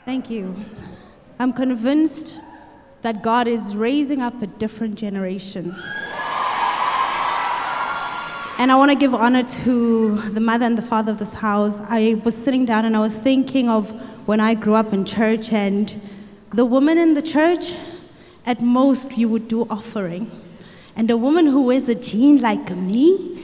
Thank you. I'm convinced that God is raising up a different generation. And I want to give honor to the mother and the father of this house. I was sitting down and I was thinking of when I grew up in church, and the woman in the church, at most you would do offering. And a woman who wears a jean like me,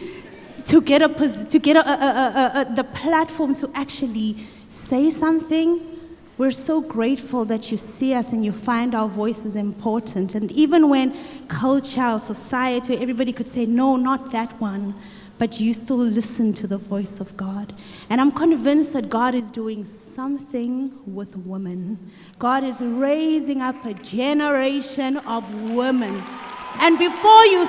to get the platform to actually say something, we're so grateful that you see us and you find our voices important. And even when culture or society, everybody could say, no, not that one, but you still listen to the voice of God. And I'm convinced that God is doing something with women. God is raising up a generation of women. And before you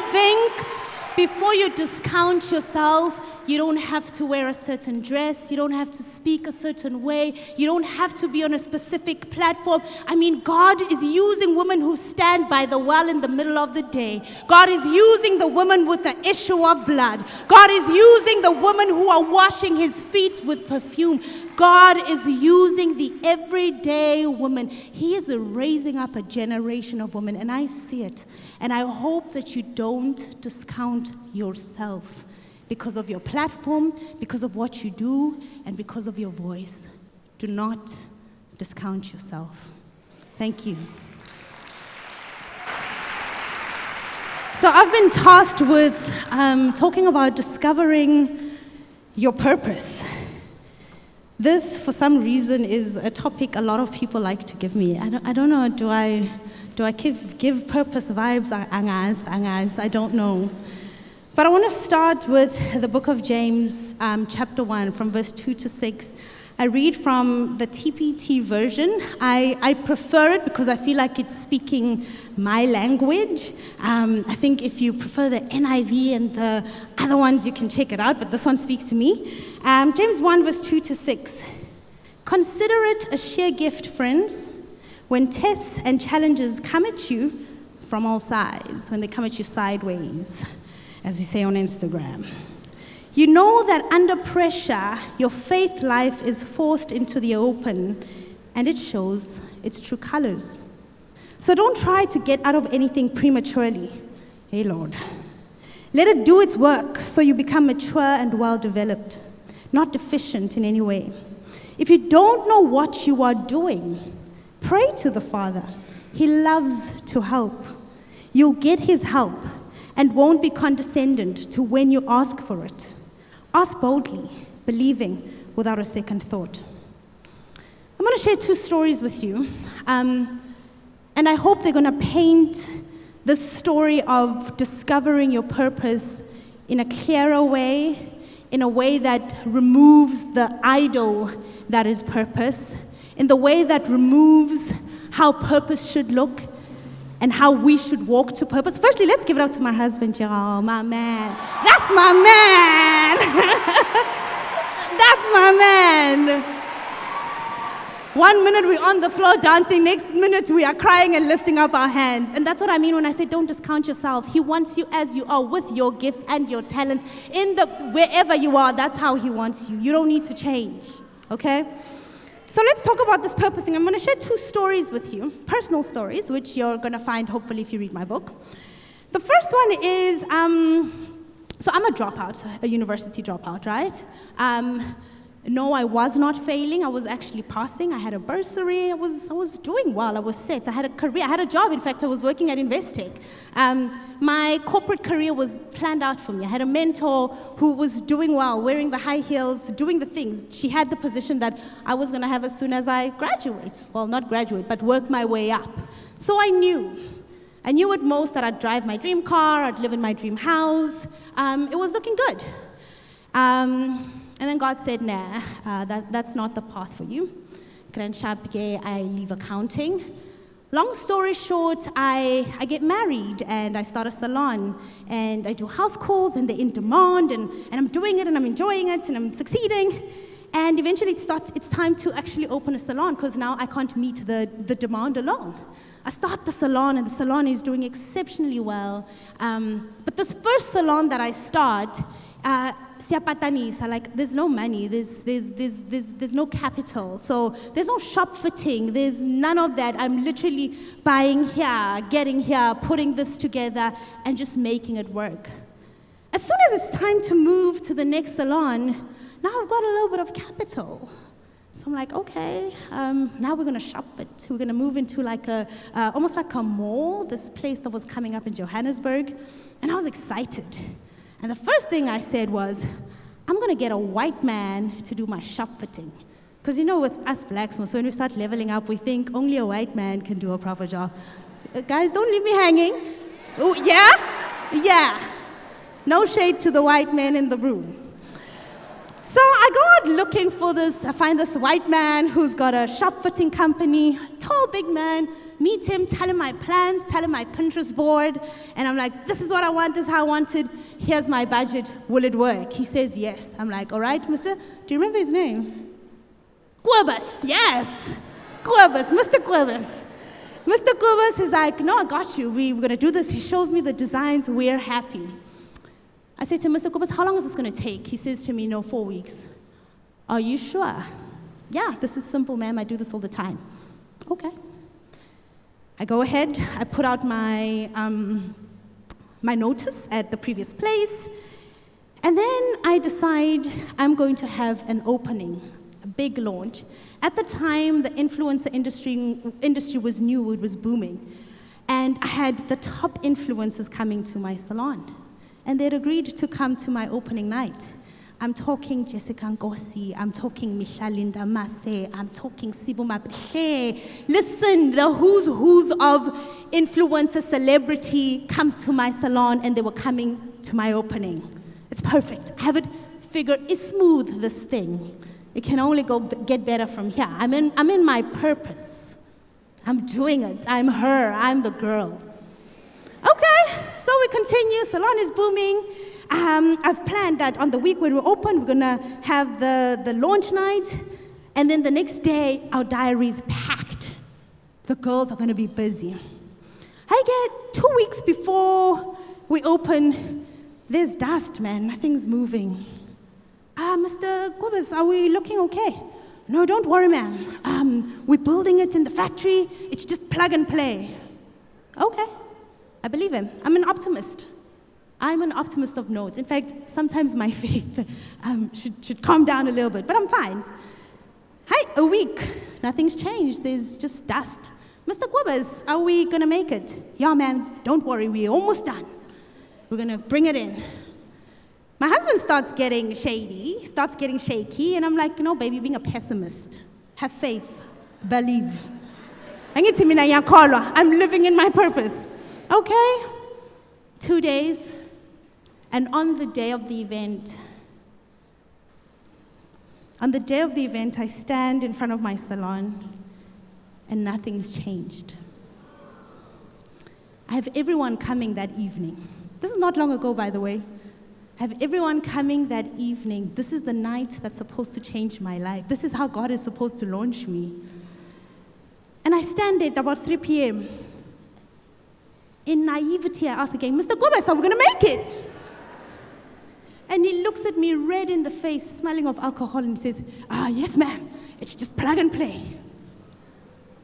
discount yourself, you don't have to wear a certain dress, you don't have to speak a certain way, you don't have to be on a specific platform. I mean, God is using women who stand by the well in the middle of the day. God is using the woman with the issue of blood. God is using the women who are washing his feet with perfume. God is using the everyday woman. He is raising up a generation of women, and I see it. And I hope that you don't discount yourself because of your platform, because of what you do, and because of your voice. Do not discount yourself. Thank you. So I've been tasked with talking about discovering your purpose. This, for some reason, is a topic a lot of people like to give me. I don't know, do I give purpose vibes? Angas, I don't know. But I want to start with the book of James, chapter 1, from verse 2 to 6. I read from the TPT version. I prefer it because I feel like it's speaking my language. I think if you prefer the NIV and the other ones, you can check it out, but this one speaks to me. James 1, verse 2 to 6. Consider it a sheer gift, friends, when tests and challenges come at you from all sides, when they come at you sideways, as we say on Instagram. You know that under pressure, your faith life is forced into the open, and it shows its true colors. So don't try to get out of anything prematurely. Hey, Lord. Let it do its work so you become mature and well-developed, not deficient in any way. If you don't know what you are doing, pray to the Father. He loves to help. You'll get his help and won't be condescendent to when you ask for it. Ask boldly, believing without a second thought. I'm going to share two stories with you, and I hope they're going to paint this story of discovering your purpose in a clearer way, in a way that removes the idol that is purpose, in the way that removes how purpose should look and how we should walk to purpose. Firstly, let's give it up to my husband, Gerald, my man. That's my man. That's my man. 1 minute we're on the floor dancing, next minute we are crying and lifting up our hands. And that's what I mean when I say don't discount yourself. He wants you as you are, with your gifts and your talents. Wherever you are, that's how he wants you. You don't need to change, okay? So let's talk about this purpose thing. I'm going to share two stories with you, personal stories, which you're going to find hopefully if you read my book. The first one is, so I'm a dropout, a university dropout, right? No, I was not failing. I was actually passing. I had a bursary. I was doing well. I was set. I had a career. I had a job. In fact, I was working at Investec. My corporate career was planned out for me. I had a mentor who was doing well, wearing the high heels, doing the things. She had the position that I was going to have as soon as I graduate. Well, not graduate, but work my way up. So I knew at most that I'd drive my dream car, I'd live in my dream house. It was looking good. And then God said, nah, that's not the path for you. I leave accounting. Long story short, I get married and I start a salon and I do house calls and they're in demand and I'm doing it and I'm enjoying it and I'm succeeding. And eventually it's time to actually open a salon because now I can't meet the demand alone. I start the salon and the salon is doing exceptionally well. But this first salon that I start, siyapatanisa, like there's no money, there's no capital, so there's no shop fitting, there's none of that. I'm literally buying here, getting here, putting this together, and just making it work. As soon as it's time to move to the next salon, now I've got a little bit of capital. So I'm like, okay, now we're gonna shop it. We're gonna move into like almost like a mall, this place that was coming up in Johannesburg, and I was excited. And the first thing I said was, I'm gonna get a white man to do my shop fitting. Because you know, with us blacks, when we start leveling up, we think only a white man can do a proper job. Guys, don't leave me hanging. Oh, yeah? Yeah. No shade to the white men in the room. So I go out looking for this. I find this white man who's got a shop fitting company, tall, big man. Meet him, tell him my plans, tell him my Pinterest board. And I'm like, this is what I want, this is how I want it. Here's my budget. Will it work? He says yes. I'm like, all right, mister. Do you remember his name? Quibus, yes. Quibus, Mr. Quibus. Mr. Quibus is like, no, I got you. We're going to do this. He shows me the designs. We're happy. I say to Mr. Quibus, how long is this going to take? He says to me, no, 4 weeks. Are you sure? Yeah, this is simple, ma'am. I do this all the time. Okay. I go ahead. I put out my notice at the previous place. And then I decide I'm going to have an opening, a big launch. At the time, the influencer industry was new. It was booming. And I had the top influencers coming to my salon. And they'd agreed to come to my opening night. I'm talking Jessica Ngosi, I'm talking Mihlalinda Mase, I'm talking Sibuma Ple. Listen, the who's of influencer celebrity comes to my salon, and they were coming to my opening. It's perfect. I have it figured. It's smooth, this thing. It can only get better from here. I'm in my purpose. I'm doing it. I'm her. I'm the girl. Okay, so we continue. Salon is booming. I've planned that on the week when we open, we're gonna have the launch night, and then the next day, our diary is packed. The girls are gonna be busy. I get 2 weeks before we open, there's dust, man, nothing's moving. Mr. Quibus, are we looking okay? No, don't worry, ma'am. We're building it in the factory. It's just plug and play. Okay, I believe him. I'm an optimist. I'm an optimist of note. In fact, sometimes my faith should calm down a little bit, but I'm fine. Hi, a week. Nothing's changed. There's just dust. Mr. Quibus, are we going to make it? Yeah, ma'am. Don't worry. We're almost done. We're going to bring it in. My husband starts getting shady, starts getting shaky, and I'm like, no, baby, being a pessimist. Have faith. Believe. I'm living in my purpose. Okay? 2 days. And on the day of the event, I stand in front of my salon, and nothing's changed. I have everyone coming that evening. This is not long ago, by the way. I have everyone coming that evening. This is the night that's supposed to change my life. This is how God is supposed to launch me. And I stand there at about 3 p.m. In naivety, I ask again, Mr. Quibus, are we going to make it? And he looks at me red in the face, smelling of alcohol, and says, yes, ma'am. It's just plug and play.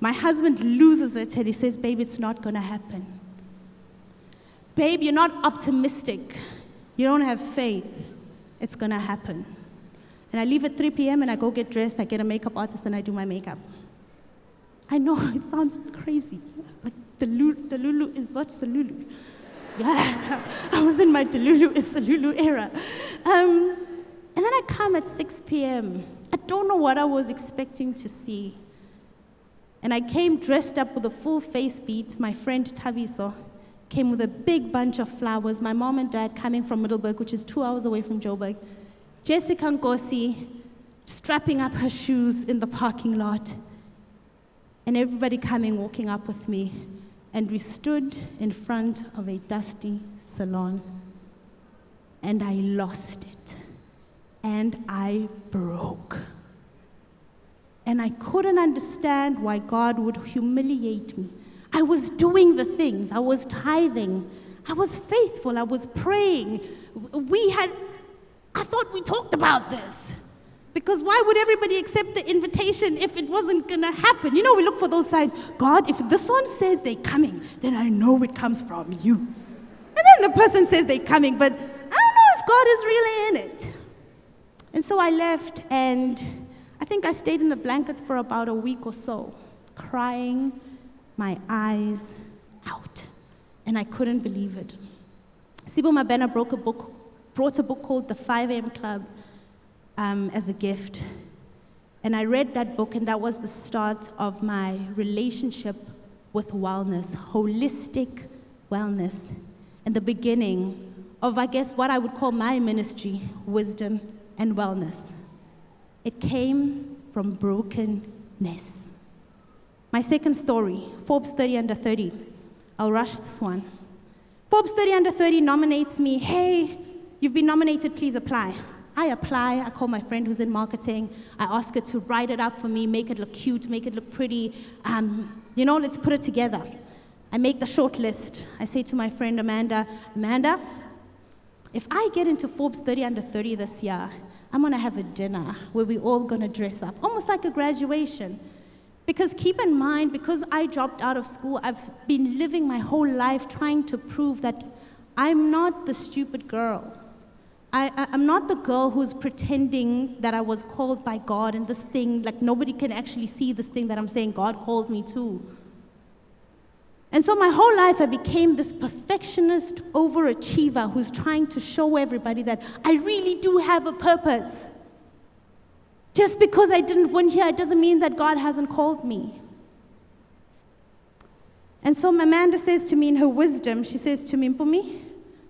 My husband loses it, and he says, babe, it's not going to happen. Babe, you're not optimistic. You don't have faith. It's going to happen. And I leave at 3 p.m., and I go get dressed. I get a makeup artist, and I do my makeup. I know, it sounds crazy. Like Delulu is what's Delulu? Yeah, I was in my Delulu is Delulu era. And then I come at 6 p.m. I don't know what I was expecting to see. And I came dressed up with a full face beat. My friend Tabiso came with a big bunch of flowers. My mom and dad coming from Middleburg, which is 2 hours away from Joburg. Jessica Ngosi strapping up her shoes in the parking lot. And everybody coming, walking up with me. And we stood in front of a dusty salon. And I lost it. And I broke. And I couldn't understand why God would humiliate me. I was doing the things. I was tithing. I was faithful. I was praying. We had I thought we talked about this. Because why would everybody accept the invitation if it wasn't going to happen? You know, we look for those signs. God, if this one says they're coming, then I know it comes from you. And then the person says they're coming, but I don't know if God is really in it. And so I left, and I think I stayed in the blankets for about a week or so, crying my eyes out. And I couldn't believe it. Sibo Mabena brought a book called The 5 a.m. Club as a gift. And I read that book, and that was the start of my relationship with wellness, holistic wellness, and the beginning of, I guess, what I would call my ministry, wisdom and wellness. It came from brokenness. My second story, Forbes 30 Under 30. I'll rush this one. Forbes 30 Under 30 nominates me. Hey, you've been nominated, please apply. I apply. I call my friend who's in marketing. I ask her to write it up for me, make it look cute, make it look pretty. Let's put it together. I make the short list. I say to my friend Amanda, if I get into Forbes 30 Under 30 this year, I'm going to have a dinner where we're all going to dress up, almost like a graduation. Because keep in mind, because I dropped out of school, I've been living my whole life trying to prove that I'm not the stupid girl. I'm not the girl who's pretending that I was called by God and this thing, like nobody can actually see this thing that I'm saying God called me to. And so my whole life I became this perfectionist overachiever who's trying to show everybody that I really do have a purpose. Just because I didn't win here, it doesn't mean that God hasn't called me. And so Amanda says to me in her wisdom, she says to me, Mpoomy,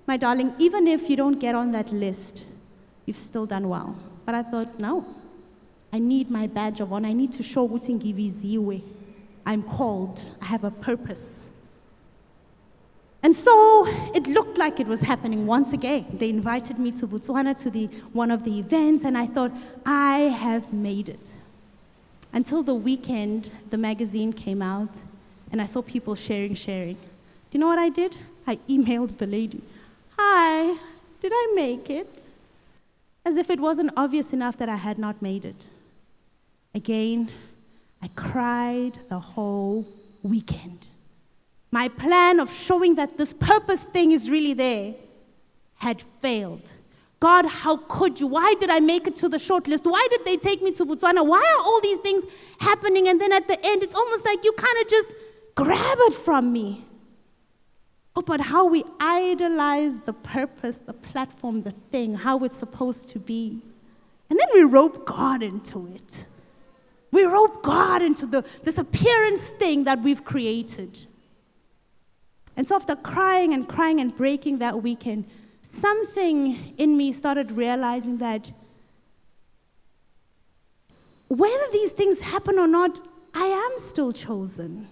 my darling, even if you don't get on that list, you've still done well. But I thought, no, I need my badge of honor. I need to show ukuthi ngibiziwe. I'm called. I have a purpose. And so it looked like it was happening once again. They invited me to Botswana to one of the events, and I thought, I have made it. Until the weekend, the magazine came out, and I saw people sharing. Do you know what I did? I emailed the lady. Hi, did I make it? As if it wasn't obvious enough that I had not made it. Again, I cried the whole weekend. My plan of showing that this purpose thing is really there had failed. God, how could you? Why did I make it to the short list? Why did they take me to Botswana? Why are all these things happening? And then at the end, it's almost like you kind of just grab it from me. Oh, but how we idolize the purpose, the platform, the thing, how it's supposed to be. And then we rope God into it. We rope God into this appearance thing that we've created. And so after crying and breaking that weekend, something in me started realizing that whether these things happen or not, I am still chosen.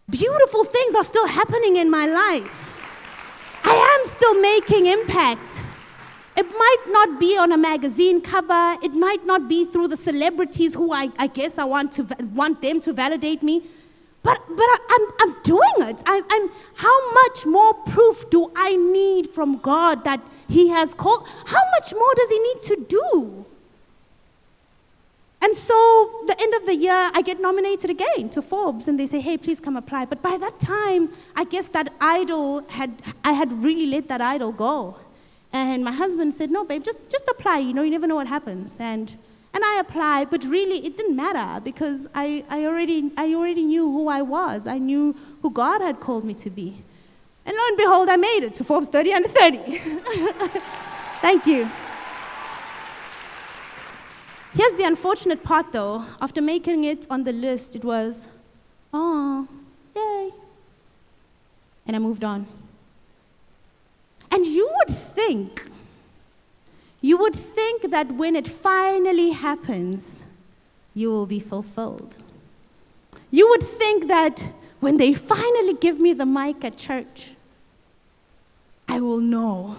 Beautiful things are still happening in my life. I am still making impact. It might not be on a magazine cover. It might not be through the celebrities who I guess I want them to validate me. But I'm doing it. How much more proof do I need from God that He has called? How much more does He need to do? And so the end of the year, I get nominated again to Forbes, and they say, hey, please come apply. But by that time, I guess that I had really let that idol go. And my husband said, no, babe, just apply. You never know what happens. And I applied, but really it didn't matter because I already knew who I was. I knew who God had called me to be. And lo and behold, I made it to Forbes 30 Under 30. Thank you. Here's the unfortunate part, though. After making it on the list, it was, oh, yay. And I moved on. And you would think that when it finally happens, you will be fulfilled. You would think that when they finally give me the mic at church, I will know.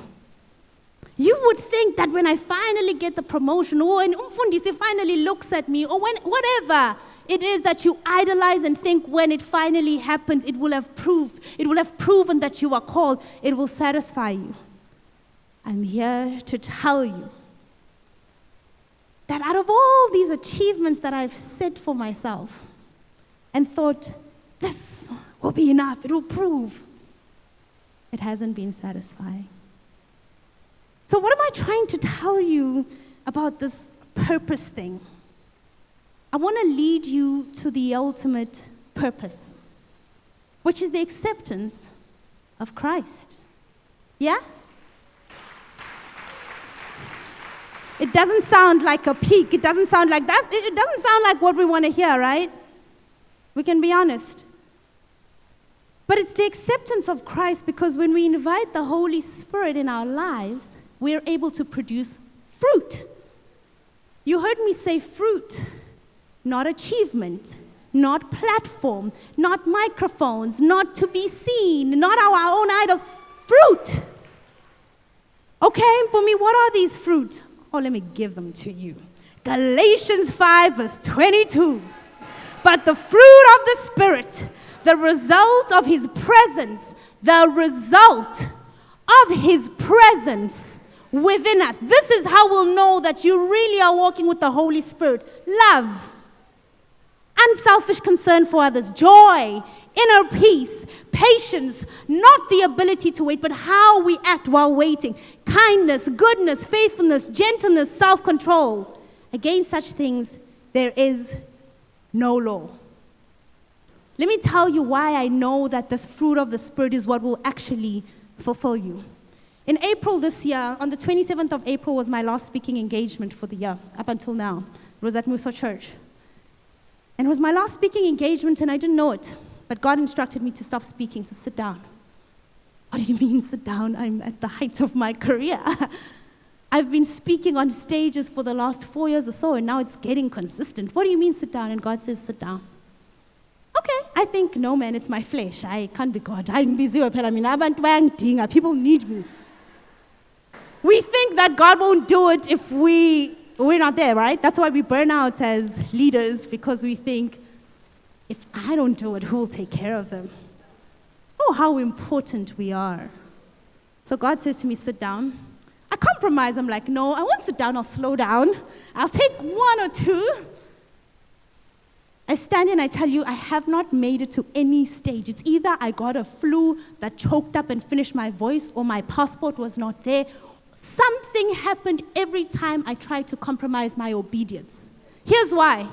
You would think that when I finally get the promotion, or when Umfundisi finally looks at me, or when whatever it is that you idolize and think when it finally happens, it will have proven that you are called, it will satisfy you. I'm here to tell you that out of all these achievements that I've set for myself and thought, this will be enough, it will prove, it hasn't been satisfying. So what am I trying to tell you about this purpose thing? I want to lead you to the ultimate purpose, which is the acceptance of Christ. Yeah? It doesn't sound like a peak. It doesn't sound like that. It doesn't sound like what we want to hear, right? We can be honest. But it's the acceptance of Christ, because when we invite the Holy Spirit in our lives, we're able to produce fruit. You heard me say fruit, not achievement, not platform, not microphones, not to be seen, not our own idols. Fruit. Okay, Mpoomy, what are these fruits? Oh, let me give them to you. Galatians 5, verse 22. But the fruit of the Spirit, the result of His presence, within us. This is how we'll know that you really are walking with the Holy Spirit. Love, unselfish concern for others, joy, inner peace, patience, not the ability to wait, but how we act while waiting, kindness, goodness, faithfulness, gentleness, self-control. Against such things, there is no law. Let me tell you why I know that this fruit of the Spirit is what will actually fulfill you. In April this year, on the 27th of April, was my last speaking engagement for the year, up until now. It was at Musa Church. And it was my last speaking engagement, and I didn't know it. But God instructed me to stop speaking, to sit down. What do you mean, sit down? I'm at the height of my career. I've been speaking on stages for the last 4 years or so, and now it's getting consistent. What do you mean, sit down? And God says, sit down. Okay, I think, no, man, it's my flesh. I can't be God. I'm busy. People need me. We think that God won't do it if we're not there, right? That's why we burn out as leaders, because we think, if I don't do it, who will take care of them? Oh, how important we are. So God says to me, sit down. I compromise. I'm like, no, I won't sit down. I'll slow down. I'll take 1 or 2. I stand here and I tell you, I have not made it to any stage. It's either I got a flu that choked up and finished my voice, or my passport was not there. Something happened every time I tried to compromise my obedience. Here's why.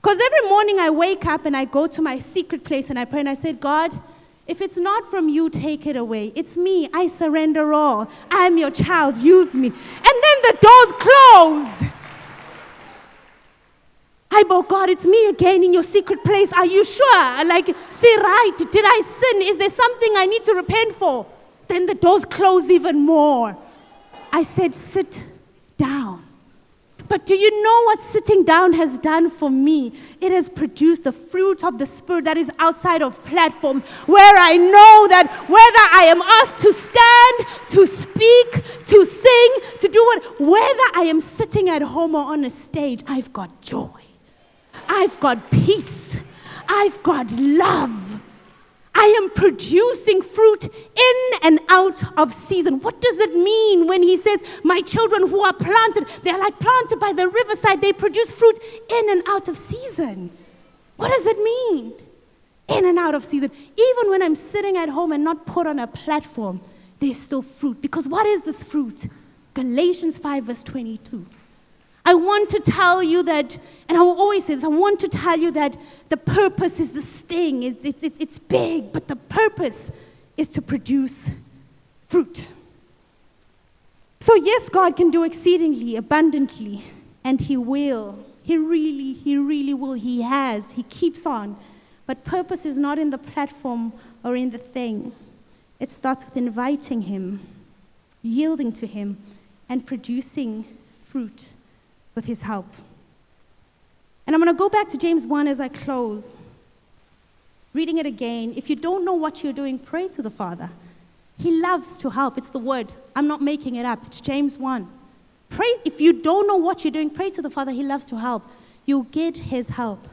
Because every morning I wake up and I go to my secret place and I pray and I say, God, if it's not from you, take it away. It's me. I surrender all. I'm your child. Use me. And then the doors close. I go, God, it's me again in your secret place. Are you sure? Like, say right. Did I sin? Is there something I need to repent for? Then the doors close even more. I said, sit down. But do you know what sitting down has done for me? It has produced the fruit of the Spirit that is outside of platforms, where I know that whether I am asked to stand, to speak, to sing, to do what, whether I am sitting at home or on a stage, I've got joy. I've got peace. I've got love. I am producing fruit in and out of season. What does it mean when he says, my children who are planted, they're like planted by the riverside, they produce fruit in and out of season? What does it mean? In and out of season. Even when I'm sitting at home and not put on a platform, there's still fruit. Because what is this fruit? Galatians 5 verse 22. I want to tell you that, and I will always say this, I want to tell you that the purpose is this thing. It's big, but the purpose is to produce fruit. So yes, God can do exceedingly abundantly, and He will. He really will. He has. He keeps on. But purpose is not in the platform or in the thing. It starts with inviting Him, yielding to Him, and producing fruit with His help. And I'm going to go back to James 1 as I close. Reading it again. If you don't know what you're doing, pray to the Father. He loves to help. It's the word. I'm not making it up. It's James 1. Pray. If you don't know what you're doing, pray to the Father. He loves to help. You'll get His help.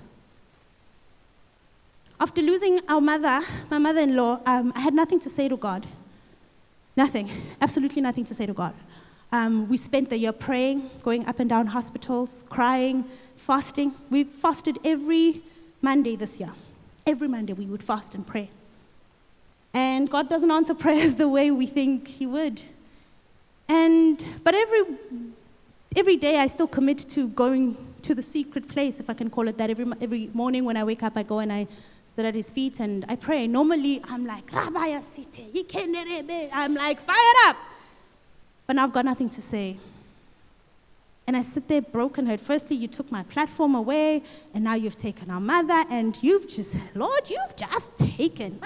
After losing our mother, my mother-in-law, I had nothing to say to God. Nothing, absolutely nothing to say to God. We spent the year praying, going up and down hospitals, crying, fasting. We fasted every Monday this year. Every Monday we would fast and pray. And God doesn't answer prayers the way we think He would. But every day I still commit to going to the secret place, if I can call it that. Every morning when I wake up, I go and I sit at His feet and I pray. Normally I'm like, Rabaya Site, I'm like, fired up. But now I've got nothing to say. And I sit there brokenhearted. Firstly, you took my platform away, and now you've taken our mother, and Lord, you've just taken.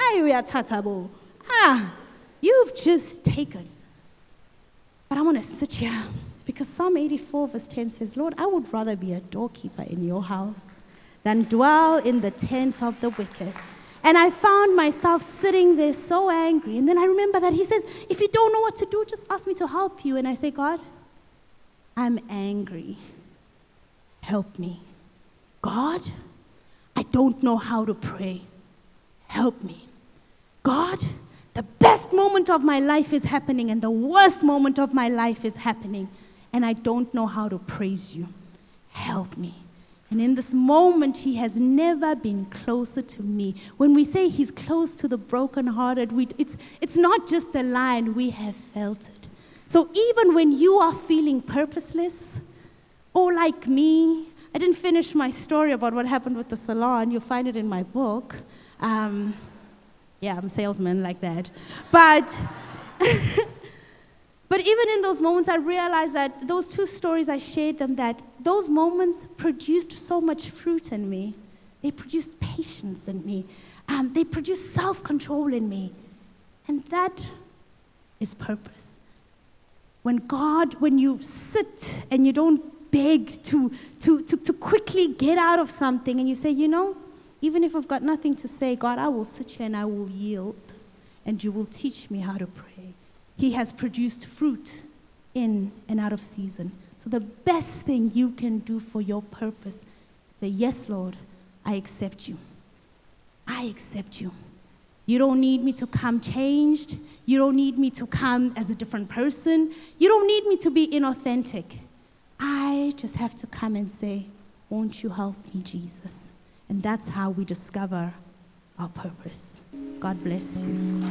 You've just taken. But I want to sit here, because Psalm 84 verse 10 says, Lord, I would rather be a doorkeeper in your house than dwell in the tents of the wicked. And I found myself sitting there so angry. And then I remember that He says, if you don't know what to do, just ask me to help you. And I say, God, I'm angry. Help me. God, I don't know how to pray. Help me. God, the best moment of my life is happening and the worst moment of my life is happening, and I don't know how to praise you. Help me. And in this moment, He has never been closer to me. When we say He's close to the brokenhearted, it's not just a line, we have felt it. So even when you are feeling purposeless, or like me, I didn't finish my story about what happened with the salon. You'll find it in my book. I'm a salesman like that. But even in those moments, I realized that those two stories, I shared them, that those moments produced so much fruit in me. They produced patience in me. They produced self-control in me. And that is purpose. When you sit and you don't beg to quickly get out of something, and you say, even if I've got nothing to say, God, I will sit here and I will yield, and you will teach me how to pray. He has produced fruit in and out of season. So the best thing you can do for your purpose, say, yes, Lord, I accept you. I accept you. You don't need me to come changed. You don't need me to come as a different person. You don't need me to be inauthentic. I just have to come and say, won't you help me, Jesus? And that's how we discover our purpose. God bless you.